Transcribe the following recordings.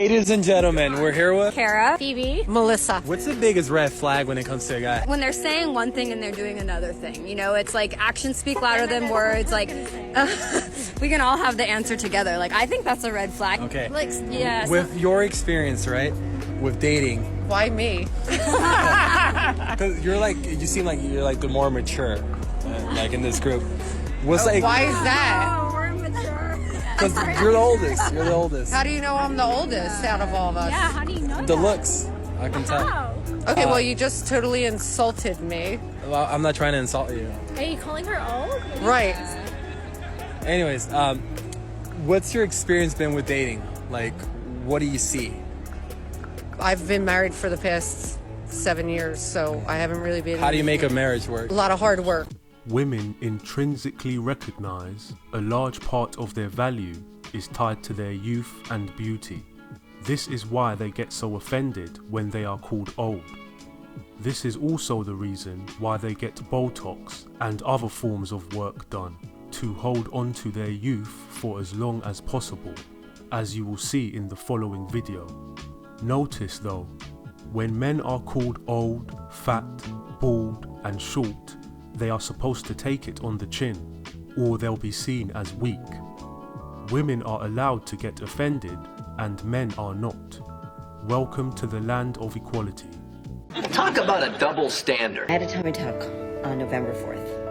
Ladies and gentlemen, we're here with Kara, Phoebe, Melissa. What's the biggest red flag when it comes to a guy? When they're saying one thing and they're doing another thing, you know, it's like actions speak louder than words. Like, we can all have the answer together. Like, I think that's a red flag. Okay. Like, yeah. With your experience, right, with dating, why me? because you seem like you're like the more mature, like in this group. What's like? Why is that? Oh, we're mature. Because you're the oldest. You're the oldest. How do you know I'm the oldest out of all of us? Yeah, how do you know The that? looks, I can tell. Wow. Okay, well, you just totally insulted me. Well, I'm not trying to insult you. Are you calling her old? Right. Anyways, what's your experience been with dating? Like, what do you see? I've been married for the past 7 years, so I haven't really been... How do you make a marriage work? A lot of hard work. Women intrinsically recognize a large part of their value is tied to their youth and beauty. This is why they get so offended when they are called old. This is also the reason why they get Botox and other forms of work done to hold on to their youth for as long as possible, as you will see in the following video. Notice though, when men are called old, fat, bald and short, they are supposed to take it on the chin, or they'll be seen as weak. Women are allowed to get offended, and men are not. Welcome to the land of equality. Talk about a double standard. I had a tummy tuck on November 4th.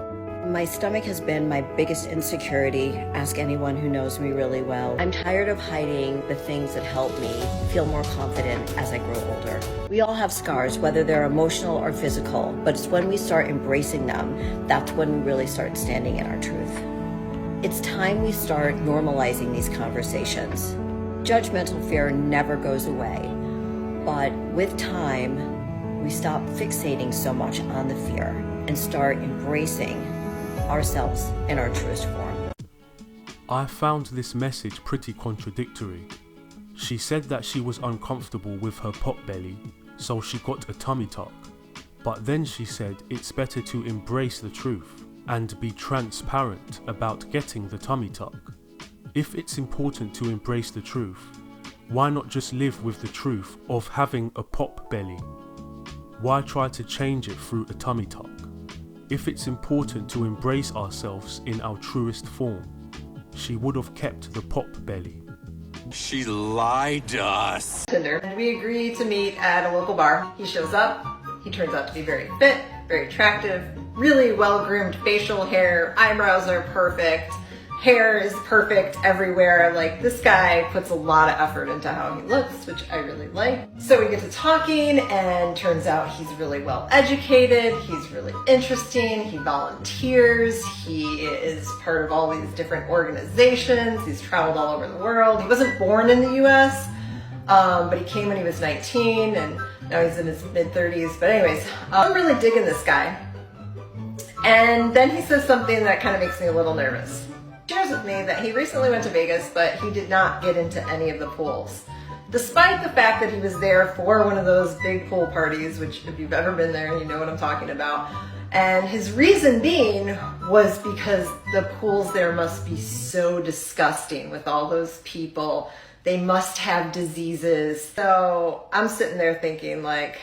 My stomach has been my biggest insecurity. Ask anyone who knows me really well. I'm tired of hiding the things that help me feel more confident as I grow older. We all have scars, whether they're emotional or physical, but it's when we start embracing them, that's when we really start standing in our truth. It's time we start normalizing these conversations. Judgmental fear never goes away, but with time, we stop fixating so much on the fear and start embracing ourselves in our truest form. I found this message pretty contradictory. She said that she was uncomfortable with her pot belly, so she got a tummy tuck. But then she said it's better to embrace the truth and be transparent about getting the tummy tuck. If it's important to embrace the truth, why not just live with the truth of having a pop belly? Why try to change it through a tummy tuck? If it's important to embrace ourselves in our truest form, she would have kept the pop belly. She lied to us. And we agree to meet at a local bar. He shows up. He turns out to be very fit, very attractive, really well-groomed facial hair. Eyebrows are perfect. Hair is perfect everywhere. Like, this guy puts a lot of effort into how he looks, which I really like. So we get to talking, and turns out he's really well educated. He's really interesting. He volunteers. He is part of all these different organizations. He's traveled all over the world. He wasn't born in the US, but he came when he was 19, and now he's in his mid-30s. But anyways, I'm really digging this guy. And then he says something that kind of makes me a little nervous. He shares with me that he recently went to Vegas, but he did not get into any of the pools. Despite the fact that he was there for one of those big pool parties, which if you've ever been there, you know what I'm talking about. And his reason being was because the pools there must be so disgusting with all those people. They must have diseases. So I'm sitting there thinking like,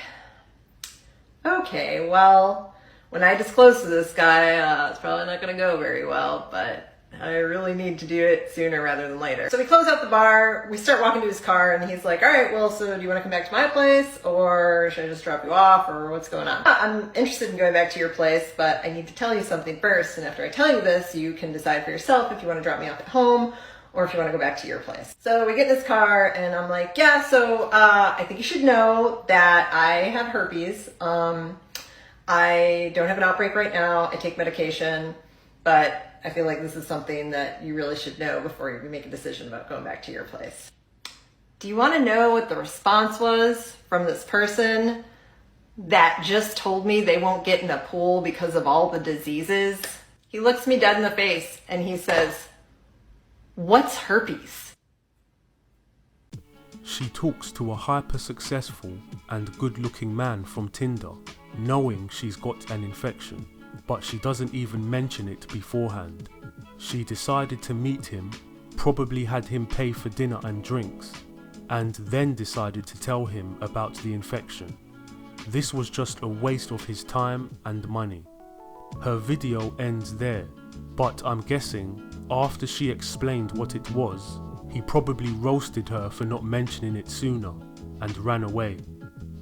okay, well, when I disclose to this guy, it's probably not gonna go very well, but I really need to do it sooner rather than later. So we close out the bar, we start walking to his car, and he's like, all right, well, so do you want to come back to my place, or should I just drop you off, or what's going on? I'm interested in going back to your place, but I need to tell you something first, and after I tell you this, you can decide for yourself if you want to drop me off at home, or if you want to go back to your place. So we get in this car, and I'm like, yeah, so I think you should know that I have herpes. I don't have an outbreak right now. I take medication, but I feel like this is something that you really should know before you make a decision about going back to your place. Do you want to know what the response was from this person that just told me they won't get in a pool because of all the diseases? He looks me dead in the face and he says, "What's herpes?" She talks to a hyper-successful and good-looking man from Tinder, knowing she's got an infection, but she doesn't even mention it beforehand. She decided to meet him, probably had him pay for dinner and drinks, and then decided to tell him about the infection. This was just a waste of his time and money. Her video ends there, but I'm guessing after she explained what it was, he probably roasted her for not mentioning it sooner and ran away.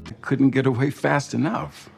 I couldn't get away fast enough.